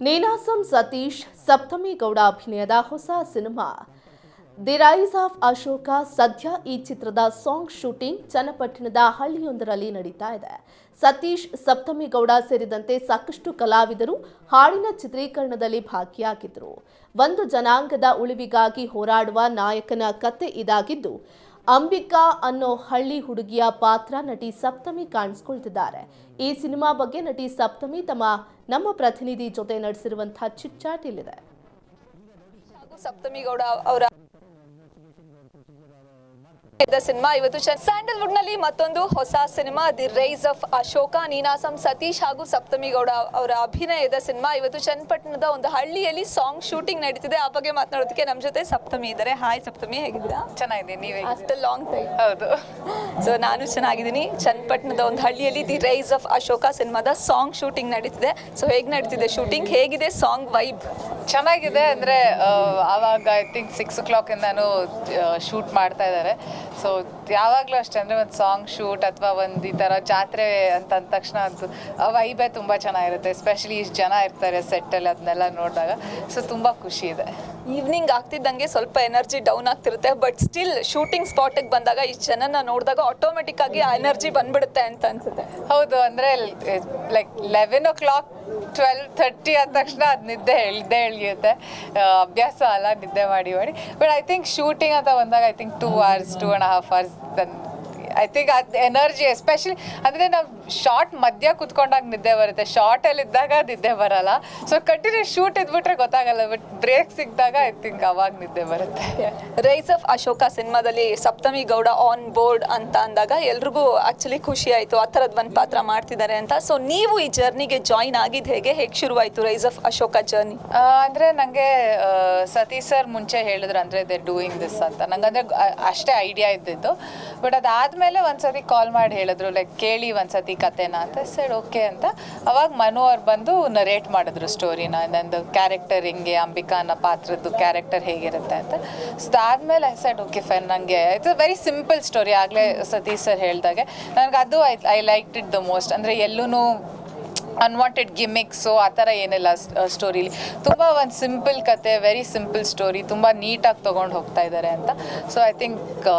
ನೀನಾಸಂ ಸತೀಶ್ ಸಪ್ತಮಿ ಗೌಡ ಅಭಿನಯದ ಹೊಸ cinema the rise of Ashoka ಸದ್ಯ ಈ ಚಿತ್ರದ ಸಾಂಗ್ ಶೂಟಿಂಗ್ ಚನ್ನಪಟ್ಟಣದ ಹಳ್ಳಿಯೊಂದರಲ್ಲಿ ನಡೀತಾ ಇದೆ. ಸತೀಶ್ ಸಪ್ತಮಿ ಗೌಡ ಸೇರಿದಂತೆ ಸಾಕಷ್ಟು ಕಲಾವಿದರು ಹಾಡಿನ ಚಿತ್ರೀಕರಣದಲ್ಲಿ ಭಾಗಿಯಾಗಿದ್ದರು. ಒಂದು ಜನಾಂಗದ ಉಳಿವಿಗಾಗಿ ಹೋರಾಡುವ ನಾಯಕನ ಕತೆ ಇದಾಗಿದ್ದು, ಅಂಬಿಕಾ ಅನ್ನೋ ಹಳ್ಳಿ ಹುಡುಗಿಯ ಪಾತ್ರ ನಟಿ ಸಪ್ತಮಿ ಕಾಣಿಸಿಕೊಳ್ತಿದ್ದಾರೆ. ಈ ಸಿನಿಮಾ ಬಗ್ಗೆ ನಟಿ ಸಪ್ತಮಿ ನಮ್ಮ ಪ್ರತಿನಿಧಿ ಜೊತೆ ನಡೆಸಿರುವಂತಹ ಚಿಟ್ಚಾಟ್ ಇಲ್ಲಿದೆ. ಸಪ್ತಮಿ ಗೌಡ ಅವರ ಸಿನಿಮಾ ಇವತ್ತು ಸ್ಯಾಂಡಲ್ವುಡ್ ನಲ್ಲಿ ಮತ್ತೊಂದು ಹೊಸ cinema the rise of Ashoka. Ninasam Satish ಹಾಗೂ ಸಪ್ತಮಿ ಗೌಡ ಅವರ ಅಭಿನಯದ ಸಿನಿಮಾ ಇವತ್ತು ಚನ್ನಪಟ್ಟಣದ ಒಂದು ಹಳ್ಳಿಯಲ್ಲಿ ಸಾಂಗ್ ಶೂಟಿಂಗ್ ನಡೀತಿದೆ. ಆ ಬಗ್ಗೆ ಮಾತನಾಡೋದಕ್ಕೆ ನಮ್ಮ ಜೊತೆ ಸಪ್ತಮಿ ಇದ್ದಾರೆ. ಹಾಯ್ ಸಪ್ತಮಿ, ಹೇಗಿದ್ದೀರಾ? ಚೆನ್ನಾಗಿದ್ದೀನಿ, ನೀವೇ? After long time. ಹೌದು. ಸೊ ನಾನು ಚೆನ್ನಾಗಿದ್ದೀನಿ. ಚನ್ನಪಟ್ಟಣದ ಒಂದು ಹಳ್ಳಿಯಲ್ಲಿ ದಿ ರೈಸ್ ಆಫ್ ಅಶೋಕ ಸಿನಿಮಾದ ಸಾಂಗ್ ಶೂಟಿಂಗ್ ನಡೀತಿದೆ. ಸೊ ಹೇಗೆ ನಡೀತಿದೆ ಶೂಟಿಂಗ್? ಹೇಗಿದೆ ಸಾಂಗ್ ವೈಬ್? ಚೆನ್ನಾಗಿದೆ. ಅಂದರೆ ಆವಾಗ ಐ ಥಿಂಕ್ 6 o'clock ಇಂದಾನು ಶೂಟ್ ಮಾಡ್ತಾ ಇದ್ದಾರೆ. ಸೊ ಯಾವಾಗಲೂ ಅಷ್ಟೇ, ಅಂದರೆ ಒಂದು ಸಾಂಗ್ ಶೂಟ್ ಅಥವಾ ಒಂದು ಈ ಥರ ಜಾತ್ರೆ ಅಂತ ಅಂದ ತಕ್ಷಣ ಅದು ವೈಬೇ ತುಂಬ ಚೆನ್ನಾಗಿರುತ್ತೆ. ಎಸ್ಪೆಷಲಿ ಇಷ್ಟು ಜನ ಇರ್ತಾರೆ ಸೆಟ್ಟಲ್ಲಿ, ಅದನ್ನೆಲ್ಲ ನೋಡಿದಾಗ ಸೊ ತುಂಬ ಖುಷಿ ಇದೆ. ಈವ್ನಿಂಗ್ ಆಗ್ತಿದ್ದಂಗೆ ಸ್ವಲ್ಪ ಎನರ್ಜಿ ಡೌನ್ ಆಗ್ತಿರುತ್ತೆ, ಬಟ್ ಸ್ಟಿಲ್ ಶೂಟಿಂಗ್ ಸ್ಪಾಟಿಗೆ ಬಂದಾಗ ಇಷ್ಟು ಜನನ ನೋಡಿದಾಗ ಆಟೋಮೆಟಿಕ್ ಆಗಿ ಆ ಎನರ್ಜಿ ಬಂದ್ಬಿಡುತ್ತೆ ಅಂತ ಅನ್ಸುತ್ತೆ. ಹೌದು, ಅಂದರೆ ಲೈಕ್ 11 o'clock 12:30 ಆದ ತಕ್ಷಣ ಅದು ನಿದ್ದೆ ಎಳಿಯುತ್ತೆ. ಅಭ್ಯಾಸ ಅಲ್ಲ ನಿದ್ದೆ ಮಾಡಿ ಬಟ್ ಐ ಥಿಂಕ್ ಶೂಟಿಂಗ್ ಅಂತ ಬಂದಾಗ I think 2 hours 2.5 hours I think ಅದು ಎನರ್ಜಿ ಎಸ್ಪೆಷಲಿ ಅಂದರೆ ನಾವು ಶಾರ್ಟ್ ಮಧ್ಯ ಕುತ್ಕೊಂಡಾಗ ನಿದ್ದೆ ಬರುತ್ತೆ, ಶಾರ್ಟಲ್ಲಿದ್ದಾಗ ನಿದ್ದೆ ಬರಲ್ಲ. ಸೊ ಕಂಟಿನ್ಯೂಸ್ ಶೂಟ್ ಇದ್ಬಿಟ್ರೆ ಗೊತ್ತಾಗಲ್ಲ, ಬಟ್ ಬ್ರೇಕ್ ಸಿಕ್ಕಿದಾಗ ಐ ಥಿಂಕ್ ಅವಾಗ ನಿದ್ದೆ ಬರುತ್ತೆ. ರೈಸ್ ಆಫ್ ಅಶೋಕ ಸಿನಿಮಾದಲ್ಲಿ ಸಪ್ತಮಿ ಗೌಡ ಆನ್ ಬೋರ್ಡ್ ಅಂತ ಅಂದಾಗ ಎಲ್ರಿಗೂ ಆ್ಯಕ್ಚುಲಿ ಖುಷಿ ಆಯಿತು, ಆ ಥರದ್ದು ಒಂದು ಪಾತ್ರ ಮಾಡ್ತಿದ್ದಾರೆ ಅಂತ. ಸೊ ನೀವು ಈ ಜರ್ನಿಗೆ ಜಾಯಿನ್ ಆಗಿದ್ದು ಹೇಗೆ ಶುರುವಾಯಿತು ರೈಸ್ ಆಫ್ ಅಶೋಕ ಜರ್ನಿ? ಅಂದರೆ ನನಗೆ ಸತೀಶ್ ಸರ್ ಮುಂಚೆ ಹೇಳಿದ್ರು, ಅಂದರೆ ದೇ ಡೂಯಿಂಗ್ ದಿಸ್ ಅಂತ. ನಂಗೆ ಅಂದರೆ ಅಷ್ಟೇ ಐಡಿಯಾ ಇದ್ದಿದ್ದು. ಬಟ್ ಅದಾದಮೇಲೆ ಒಂದ್ಸತಿ ಕಾಲ್ ಮಾಡಿ ಹೇಳಿದ್ರು, ಲೈಕ್ ಕೇಳಿ ಒಂದ್ಸತಿ ಕತೆನ ಅಂತ. ಸೈಡ್ ಓಕೆ ಅಂತ. ಅವಾಗ ಮನು ಅವ್ರು ಬಂದು ನರೇಟ್ ಮಾಡಿದ್ರು ಸ್ಟೋರಿನ, ನಂದು ಕ್ಯಾರೆಕ್ಟರ್ ಹಿಂಗೆ, ಅಂಬಿಕಾ ಅನ್ನೋ ಪಾತ್ರದ್ದು ಕ್ಯಾರೆಕ್ಟರ್ ಹೇಗಿರುತ್ತೆ ಅಂತ. ಸೊ ಅದಾದಮೇಲೆ ಸೈಡ್ ಓಕೆ ಫೈನ್. ನನಗೆ it's a very simple story. ಆಗಲೇ ಸತೀಶ್ ಸರ್ ಹೇಳಿದಾಗೆ ನನಗೆ ಅದು I like it the most. ಅಂದರೆ ಎಲ್ಲೂ ಅನ್ವಾಂಟೆಡ್ ಗಿಮಿಕ್ಸು ಆ ಥರ ಏನಿಲ್ಲ ಸ್ಟೋರಿಲಿ. ತುಂಬ ಒಂದು ಸಿಂಪಲ್ ಕತೆ, ವೆರಿ ಸಿಂಪಲ್ ಸ್ಟೋರಿ, ತುಂಬ ನೀಟಾಗಿ ತೊಗೊಂಡು ಹೋಗ್ತಾ ಇದ್ದಾರೆ ಅಂತ. ಸೊ ಐ ಥಿಂಕ್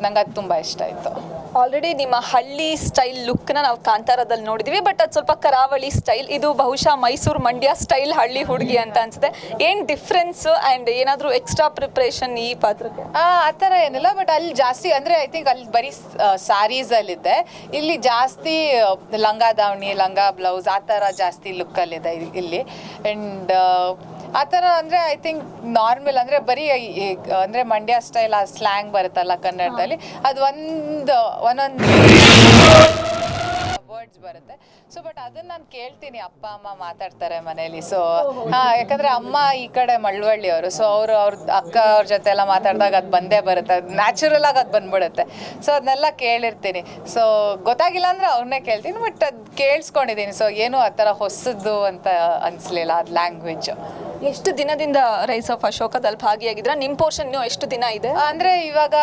ನಂಗೆ ಅದು ತುಂಬ ಇಷ್ಟ ಆಯಿತು. ಆಲ್ರೆಡಿ ನಿಮ್ಮ ಹಳ್ಳಿ ಸ್ಟೈಲ್ ಲುಕ್ನ ನಾವು ಕಾಂತಾರದಲ್ಲಿ ನೋಡಿದ್ದೀವಿ, ಬಟ್ ಅದು ಸ್ವಲ್ಪ ಕರಾವಳಿ ಸ್ಟೈಲ್. ಇದು ಬಹುಶಃ ಮೈಸೂರು ಮಂಡ್ಯ ಸ್ಟೈಲ್ ಹಳ್ಳಿ ಹುಡುಗಿ ಅಂತ ಅನ್ಸುತ್ತೆ. ಏನು ಡಿಫ್ರೆನ್ಸ್ ಆ್ಯಂಡ್ ಏನಾದರೂ ಎಕ್ಸ್ಟ್ರಾ ಪ್ರಿಪ್ರೇಷನ್ ಈ ಪಾತ್ರಕ್ಕೆ? ಆ ಥರ ಏನಿಲ್ಲ, ಬಟ್ ಅಲ್ಲಿ ಜಾಸ್ತಿ ಅಂದರೆ ಐ ಥಿಂಕ್ ಅಲ್ಲಿ ಬರೀ ಸಾರೀಸಲ್ಲಿದೆ. ಇಲ್ಲಿ ಜಾಸ್ತಿ ಲಂಗ ದಾವಣಿ, ಲಂಗ ಬ್ಲೌಸ್ ಆ ಥರ ಜಾಸ್ತಿ ಲುಕ್ಕಲ್ಲಿದೆ ಇಲ್ಲಿ. ಆ್ಯಂಡ್ ಆ ಥರ ಅಂದರೆ ಐ ಥಿಂಕ್ ನಾರ್ಮಲ್ ಅಂದರೆ ಬರೀ ಅಂದರೆ ಮಂಡ್ಯ ಸ್ಟೈಲ್ ಆ ಸ್ಲ್ಯಾಂಗ್ ಬರುತ್ತಲ್ಲ ಕನ್ನಡದಲ್ಲಿ, ಅದು ಒಂದೊಂದು ವರ್ಡ್ಸ್ ಬರುತ್ತೆ. ಸೊ ಬಟ್ ಅದನ್ನು ನಾನು ಕೇಳ್ತೀನಿ, ಅಪ್ಪ ಅಮ್ಮ ಮಾತಾಡ್ತಾರೆ ಮನೇಲಿ. ಸೊ ಯಾಕಂದರೆ ಅಮ್ಮ ಈ ಕಡೆ ಮಳವಳ್ಳಿಯವರು. ಸೊ ಅವ್ರ ಅಕ್ಕ ಅವ್ರ ಜೊತೆ ಎಲ್ಲ ಮಾತಾಡಿದಾಗ ಅದು ಬಂದೇ ಬರುತ್ತೆ, ಅದು ನ್ಯಾಚುರಲ್ ಆಗಿ ಅದು ಬಂದ್ಬಿಡುತ್ತೆ. ಸೊ ಅದನ್ನೆಲ್ಲ ಕೇಳಿರ್ತೀನಿ. ಸೊ ಗೊತ್ತಾಗಿಲ್ಲ ಅಂದರೆ ಅವ್ರನ್ನೇ ಕೇಳ್ತೀನಿ, ಬಟ್ ಅದು ಕೇಳಿಸ್ಕೊಂಡಿದ್ದೀನಿ. ಸೊ ಏನೂ ಆ ಥರ ಹೊಸದು ಅಂತ ಅನಿಸ್ಲಿಲ್ಲ ಅದು ಲ್ಯಾಂಗ್ವೇಜು. ಎಷ್ಟು ದಿನದಿಂದ ರೈಸ್ ಆಫ್ ಅಶೋಕದಲ್ಲಿ ಭಾಗಿಯಾಗಿದ್ರೆ? ನಿಮ್ಮ ಪೋರ್ಷನ್ ಇನ್ನೂ ಎಷ್ಟು ದಿನ ಇದೆ? ಅಂದರೆ ಇವಾಗ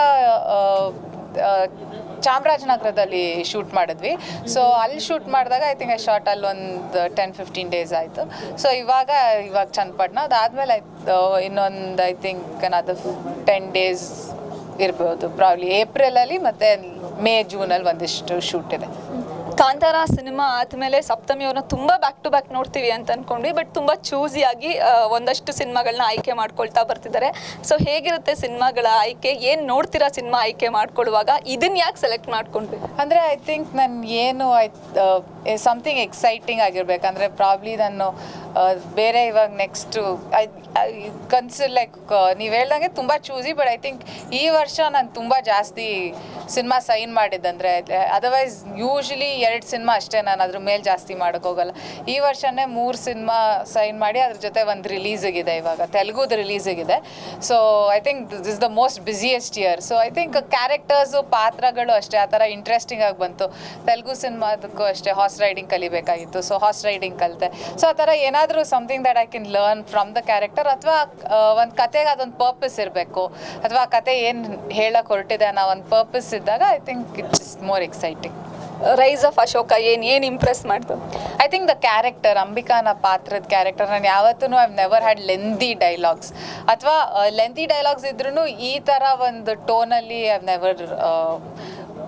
ಚಾಮರಾಜನಗರದಲ್ಲಿ ಶೂಟ್ ಮಾಡಿದ್ವಿ. ಸೊ ಅಲ್ಲಿ ಶೂಟ್ ಮಾಡಿದಾಗ ಐ ಥಿಂಕ್ ಶಾರ್ಟ್ ಅಲ್ಲಿ ಒಂದು 10-15 days ಆಯಿತು. ಸೊ ಇವಾಗ ಚನ್ನಪಟ್ಟಣ ಅದಾದಮೇಲೆ ಇನ್ನೊಂದು ಐ ಥಿಂಕ್ ಅದು 10 days ಇರ್ಬೋದು ಪ್ರಾಬ್ಲಿ. ಏಪ್ರಿಲಲ್ಲಿ ಮತ್ತು ಮೇ ಜೂನಲ್ಲಿ ಒಂದಿಷ್ಟು ಶೂಟ್ ಇದೆ. ಕಾಂತಾರ ಸಿನಿಮಾ ಆದಮೇಲೆ ಸಪ್ತಮಿ ಅವ್ರನ್ನ ತುಂಬ ಬ್ಯಾಕ್ ಟು ಬ್ಯಾಕ್ ನೋಡ್ತೀವಿ ಅಂತ ಅಂದ್ಕೊಂಡ್ವಿ, ಬಟ್ ತುಂಬ ಚೂಸಿಯಾಗಿ ಒಂದಷ್ಟು ಸಿನಿಮಾಗಳನ್ನ ಆಯ್ಕೆ ಮಾಡ್ಕೊಳ್ತಾ ಬರ್ತಿದ್ದಾರೆ. ಸೊ ಹೇಗಿರುತ್ತೆ ಸಿನಿಮಾಗಳ ಆಯ್ಕೆ? ಏನು ನೋಡ್ತೀರಾ ಸಿನಿಮಾ ಆಯ್ಕೆ ಮಾಡ್ಕೊಳ್ಳುವಾಗ? ಇದನ್ನ ಯಾಕೆ ಸೆಲೆಕ್ಟ್ ಮಾಡ್ಕೊಂಡ್ವಿ? ಅಂದರೆ ಐ ಥಿಂಕ್ ನಾನು ಏನು ಸಮಥಿಂಗ್ ಎಕ್ಸೈಟಿಂಗ್ ಆಗಿರ್ಬೇಕಂದ್ರೆ ಪ್ರಾಬ್ಲಿ ನಾನು ಬೇರೆ ಇವಾಗ ನೆಕ್ಸ್ಟು ಲೈಕ್ ನೀವು ಹೇಳ್ದಂಗೆ ತುಂಬ ಚೂಸಿ. ಬಟ್ ಐ ಥಿಂಕ್ ಈ ವರ್ಷ ನಾನು ತುಂಬ ಜಾಸ್ತಿ ಸಿನಿಮಾ ಸೈನ್ ಮಾಡಿದ್ದಂದರೆ, ಅದರ್ವೈಸ್ ಯೂಶ್ವಲಿ 2 ಸಿನಿಮಾ ಅಷ್ಟೇ, ನಾನು ಅದ್ರ ಮೇಲೆ ಜಾಸ್ತಿ ಮಾಡೋಕ್ಕೋಗಲ್ಲ. ಈ ವರ್ಷನೇ 3 ಸಿನಿಮಾ ಸೈನ್ ಮಾಡಿ ಅದ್ರ ಜೊತೆ ಒಂದು ರಿಲೀಸಿಗಿದೆ, ಇವಾಗ ತೆಲುಗುದು ರಿಲೀಸಿಗಿದೆ. So I think this is the most busiest year. So I think characters ಪಾತ್ರಗಳು ಅಷ್ಟೇ ಆ ಥರ ಇಂಟ್ರೆಸ್ಟಿಂಗ್ ಆಗಿ ಬಂತು. ತೆಲುಗು ಸಿನಿಮಾದಕ್ಕೂ ಅಷ್ಟೇ ಹಾರ್ಸ್ ರೈಡಿಂಗ್ ಕಲಿಬೇಕಾಗಿತ್ತು. ಸೊ ಹಾರ್ಸ್ ರೈಡಿಂಗ್ ಕಲಿತೆ. ಸೊ ಆ ಥರ ಏನಾದರೂ something that I can learn from the character, ಅಥವಾ ಒಂದು ಕತೆಗೆ ಅದೊಂದು ಪರ್ಪಸ್ ಇರಬೇಕು, ಅಥವಾ ಆ ಕತೆ ಏನು ಹೇಳಕ್ಕೆ ಹೊರಟಿದೆ ಅನ್ನೋ ಒಂದು ಪರ್ಪಸ್ ಇದ್ದಾಗ I think it's more exciting. Rise of Ashoka ಏನು ಇಂಪ್ರೆಸ್ ಮಾಡ್ತು? ಐ ಥಿಂಕ್ ದ ಕ್ಯಾರೆಕ್ಟರ್, ಅಂಬಿಕಾನ ಪಾತ್ರದ ಕ್ಯಾರೆಕ್ಟರ್, ನಾನು ಯಾವತ್ತೂ I never had lengthy dialogues, ಅಥವಾ ಲೆಂದಿ ಡೈಲಾಗ್ಸ್ ಇದ್ರೂ ಈ ಥರ ಒಂದು ಟೋನಲ್ಲಿ I never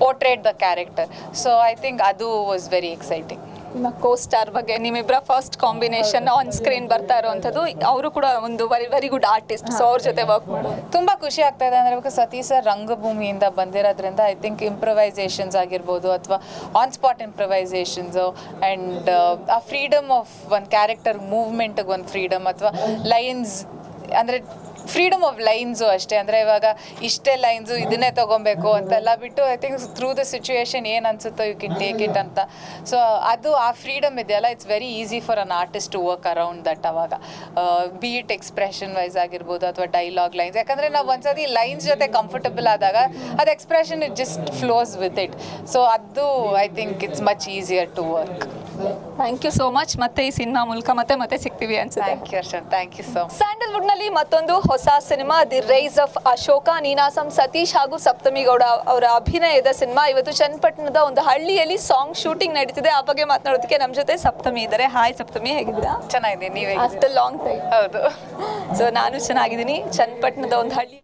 portrait the character. So I think ಅದು ವಾಸ್ ವೆರಿ ಎಕ್ಸೈಟಿಂಗ್. ನಿಮ್ಮ ಕೋ-ಸ್ಟಾರ್ ಬಗ್ಗೆ, ನಿಮ್ಮಿಬ್ಬರ ಫಸ್ಟ್ ಕಾಂಬಿನೇಷನ್ ಆನ್ ಸ್ಕ್ರೀನ್ ಬರ್ತಾ ಇರುವಂಥದ್ದು, ಅವರು ಕೂಡ ಒಂದು ವೆರಿ ಗುಡ್ ಆರ್ಟಿಸ್ಟ್, ಸೊ ಅವ್ರ ಜೊತೆ ವರ್ಕ್ ಮಾಡೋದು ತುಂಬ ಖುಷಿ ಆಗ್ತಾ ಇದೆ. ಅಂದರೆ ಸತೀಶ್ ಸರ್ ರಂಗಭೂಮಿಯಿಂದ ಬಂದಿರೋದ್ರಿಂದ ಐ ಥಿಂಕ್ ಇಂಪ್ರವೈಸೇಷನ್ಸ್ ಆಗಿರ್ಬೋದು, ಅಥವಾ ಆನ್ ಸ್ಪಾಟ್ ಇಂಪ್ರವೈಸೇಷನ್ಸು, ಆ್ಯಂಡ್ ಆ ಫ್ರೀಡಮ್ ಆಫ್ ಒಂದು ಕ್ಯಾರೆಕ್ಟರ್ ಮೂವ್ಮೆಂಟಿಗೆ ಒಂದು ಫ್ರೀಡಮ್, ಅಥವಾ ಲೈನ್ಸ್ ಅಂದರೆ ಫ್ರೀಡಮ್ ಆಫ್ ಲೈನ್ಸು ಅಷ್ಟೇ. ಅಂದರೆ ಇವಾಗ ಇಷ್ಟೇ ಲೈನ್ಸು ಇದನ್ನೇ ತೊಗೊಬೇಕು ಅಂತೆಲ್ಲ ಬಿಟ್ಟು, I think through the situation ಏನು ಅನ್ಸುತ್ತೋ ಯು ಕ್ಯಾನ್ ಟೇಕ್ ಇಟ್ ಅಂತ. ಸೊ ಅದು ಆ ಫ್ರೀಡಮ್ ಇದೆಯಲ್ಲ, it's very easy for an artist to work around that. ಅವಾಗ ಬಿ ಇಟ್ ಎಕ್ಸ್ಪ್ರೆಷನ್ ವೈಸ್ ಆಗಿರ್ಬೋದು, ಅಥವಾ ಡೈಲಾಗ್ ಲೈನ್ಸ್, ಯಾಕಂದರೆ ನಾವು ಒಂದ್ಸತಿ ಲೈನ್ಸ್ ಜೊತೆ ಕಂಫರ್ಟಬಲ್ ಆದಾಗ ಅದು expression it just flows with it. So ಅದು I think it's much easier to work. Thank you so much. ಮತ್ತೆ ಈ ಸಿನಿಮಾ ಮೂಲಕ ಮತ್ತೆ ಸಿಗ್ತೀವಿ ಅನ್ಸುತ್ತೆ. Thank you Arshan, thank you so much. ಸ್ಯಾಂಡಲ್ವುಡ್ನಲ್ಲಿ ಮತ್ತೊಂದು ಹೊಸ cinema the rise of Ashoka, Ninasam Satish ಹಾಗೂ ಸಪ್ತಮಿ ಗೌಡ ಅವರ ಅಭಿನಯದ ಸಿನಿಮಾ. ಇವತ್ತು ಚನ್ನಪಟ್ಟಣದ ಒಂದು ಹಳ್ಳಿಯಲ್ಲಿ ಸಾಂಗ್ ಶೂಟಿಂಗ್ ನಡೀತಿದೆ. ಆ ಬಗ್ಗೆ ಮಾತನಾಡೋದಕ್ಕೆ ನಮ್ಮ ಜೊತೆ ಸಪ್ತಮಿ ಇದ್ದಾರೆ. ಹಾಯ್ ಸಪ್ತಮಿ, ಹೇಗಿದ್ದೀರಾ? ಚೆನ್ನಾಗಿದೆ, ನೀವೇ? After long time. ಹೌದು. ಸೊ ನಾನು ಚೆನ್ನಾಗಿದ್ದೀನಿ. ಚನ್ನಪಟ್ಟಣದ ಒಂದು ಹಳ್ಳಿ